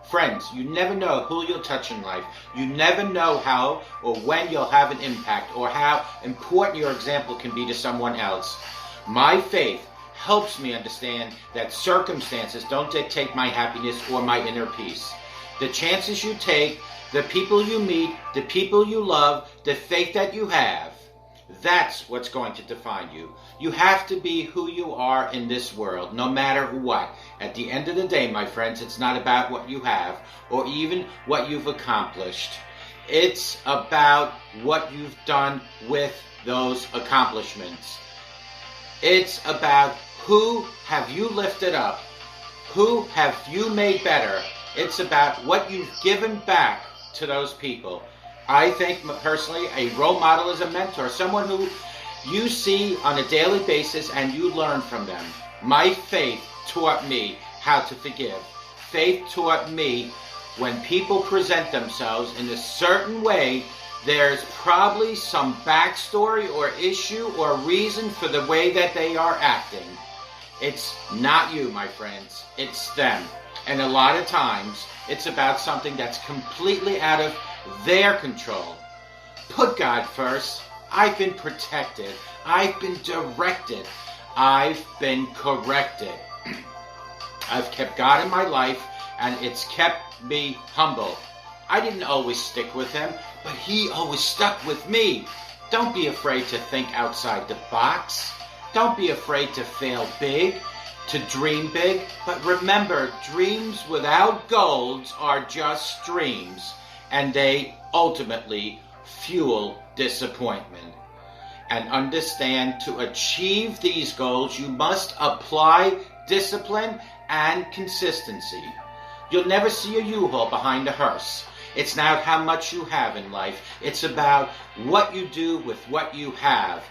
Friends, you never know who you'll touch in life. You never know how or when you'll have an impact or how important your example can be to someone else. My faith helps me understand that circumstances don't dictate my happiness or my inner peace. The chances you take, the people you meet, the people you love, the faith that you have, that's what's going to define you. You have to be who you are in this world, no matter what. At the end of the day, my friends, it's not about what you have or even what you've accomplished. It's about what you've done with those accomplishments. It's about who have you lifted up, who have you made better. It's about what you've given back to those people. I think personally a role model is a mentor, someone who you see on a daily basis and you learn from them. My faith taught me how to forgive. Faith taught me when people present themselves in a certain way, there's probably some backstory or issue or reason for the way that they are acting. It's not you, my friends. It's them. And a lot of times, it's about something that's completely out of their control. Put God first. I've been protected. I've been directed. I've been corrected. I've kept God in my life, and it's kept me humble. I didn't always stick with him, but he always stuck with me. Don't be afraid to think outside the box. Don't be afraid to fail big, to dream big. But remember, dreams without goals are just dreams, and they ultimately fuel disappointment. And understand, to achieve these goals, you must apply discipline and consistency. You'll never see a U-Haul behind a hearse. It's not how much you have in life. It's about what you do with what you have.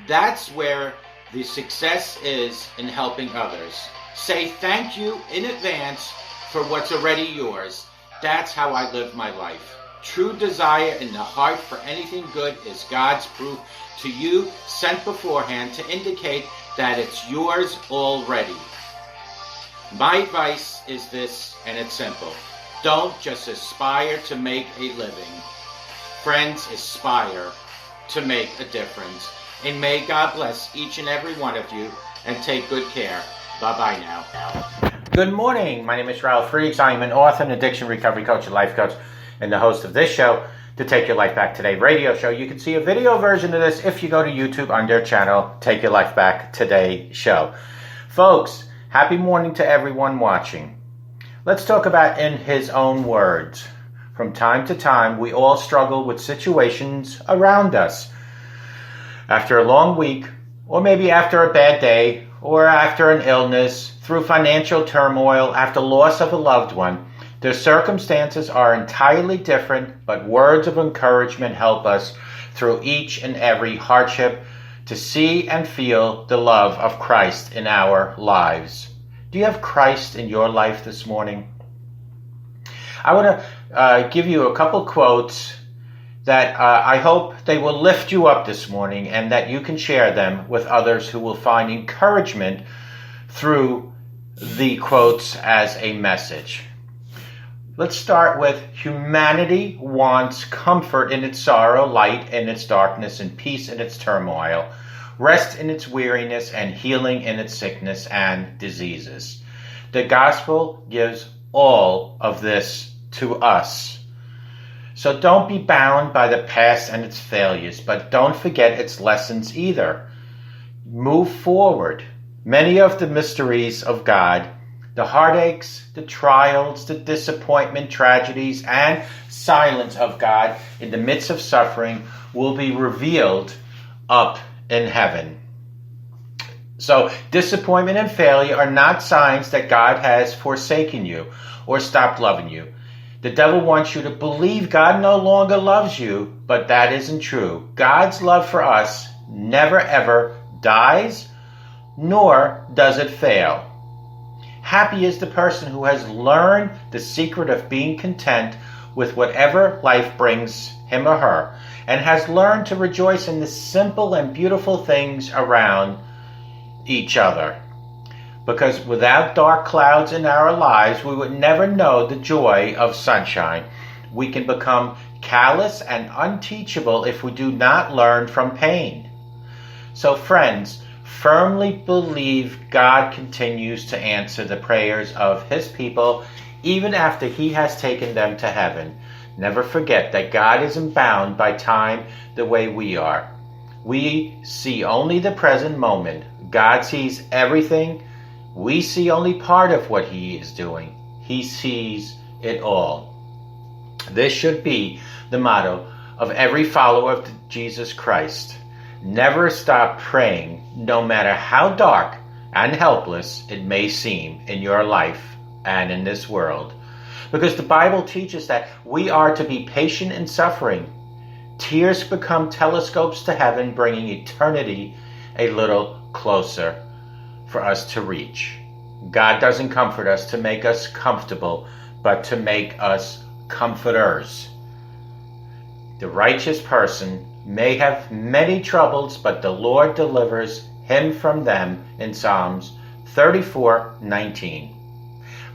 That's where the success is in helping others. Say thank you in advance for what's already yours. That's how I live my life. True desire in the heart for anything good is God's proof to you, sent beforehand to indicate that it's yours already. My advice is this, and it's simple. Don't just aspire to make a living. Friends, aspire to make a difference. And may God bless each and every one of you, and take good care. Bye-bye now. Good morning. My name is Ralf Friedrichs. I am an author, an addiction recovery coach, and life coach, and the host of this show, the Take Your Life Back Today radio show. You can see a video version of this if you go to YouTube on their channel, Take Your Life Back Today show. Folks, happy morning to everyone watching. Let's talk about in his own words. From time to time, we all struggle with situations around us. After a long week, or maybe after a bad day, or after an illness, through financial turmoil, after loss of a loved one, the circumstances are entirely different, but words of encouragement help us through each and every hardship to see and feel the love of Christ in our lives. Do you have Christ in your life this morning? I want to give you a couple quotes that I hope they will lift you up this morning, and that you can share them with others who will find encouragement through the quotes as a message. Let's start with: humanity wants comfort in its sorrow, light in its darkness, and peace in its turmoil, rest in its weariness, and healing in its sickness and diseases. The gospel gives all of this to us. So don't be bound by the past and its failures, but don't forget its lessons either. Move forward. Many of the mysteries of God, the heartaches, the trials, the disappointment, tragedies, and silence of God in the midst of suffering will be revealed up in heaven. So disappointment and failure are not signs that God has forsaken you or stopped loving you. The devil wants you to believe God no longer loves you, but that isn't true. God's love for us never ever dies, nor does it fail. Happy is the person who has learned the secret of being content with whatever life brings him or her, and has learned to rejoice in the simple and beautiful things around each other. Because without dark clouds in our lives, we would never know the joy of sunshine. We can become callous and unteachable if we do not learn from pain. So friends, firmly believe God continues to answer the prayers of his people even after he has taken them to heaven. Never forget that God isn't bound by time the way we are. We see only the present moment. God sees everything. We see only part of what he is doing. He sees it all. This should be the motto of every follower of Jesus Christ. Never stop praying, no matter how dark and helpless it may seem in your life and in this world. Because the Bible teaches that we are to be patient in suffering. Tears become telescopes to heaven, bringing eternity a little closer for us to reach. God doesn't comfort us to make us comfortable, but to make us comforters. The righteous person may have many troubles, but the Lord delivers him from them in Psalms 34:19.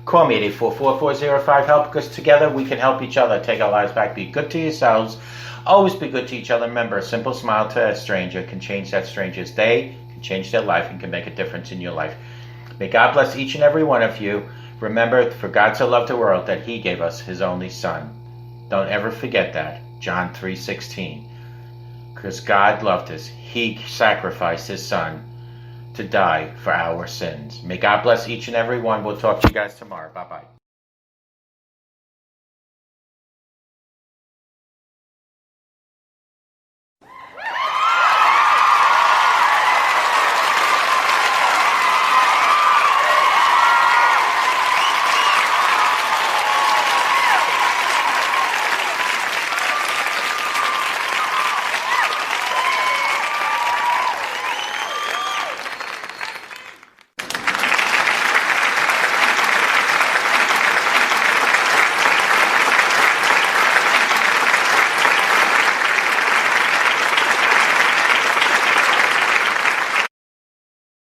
Call me at 844-405-HELP, because together we can help each other take our lives back. Be good to yourselves. Always be good to each other. Remember, a simple smile to a stranger can change that stranger's day, can change their life, and can make a difference in your life. May God bless each and every one of you. Remember, for God so loved the world that he gave us his only son. Don't ever forget that. John 3:16. Because God loved us. He sacrificed his son to die for our sins. May God bless each and every one. We'll talk to you guys tomorrow. Bye-bye.